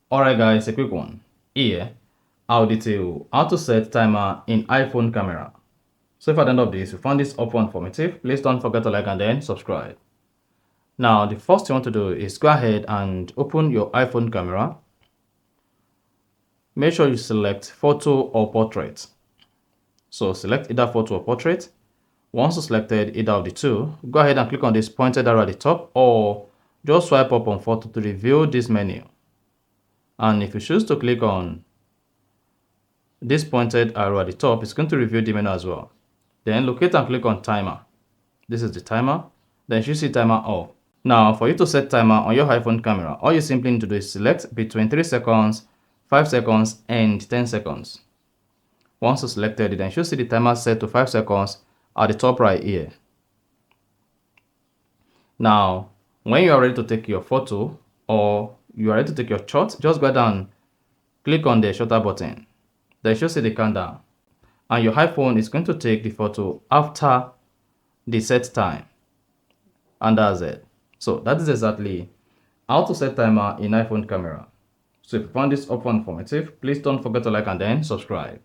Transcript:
Alright guys, a quick one. Here, I'll detail how to set timer in iPhone camera. So if at the end of this you found this upon informative, please don't forget to like and then subscribe. Now the first thing you want to do is go ahead and open your iPhone camera. Make sure you select photo or portrait. So select either photo or portrait. Once you selected either of the two, go ahead and click on this pointed arrow at the top or just swipe up on photo to reveal this menu. And if you choose to click on this pointed arrow at the top, it's going to reveal the menu as well. Then locate and click on timer. This is the timer. Then you see timer off. Now for you to set timer on your iPhone camera, all you simply need to do is select between 3 seconds, 5 seconds and 10 seconds. Once you selected it, then you see the timer set to 5 seconds at the top right here. Now when you are ready to take your photo or you are ready to take your shot, just go ahead and click on the shutter button. Then you should see the countdown, and your iPhone is going to take the photo after the set time, and that's it. So that is exactly how to set timer in iPhone camera. So if you found this helpful and informative, please don't forget to like and then subscribe.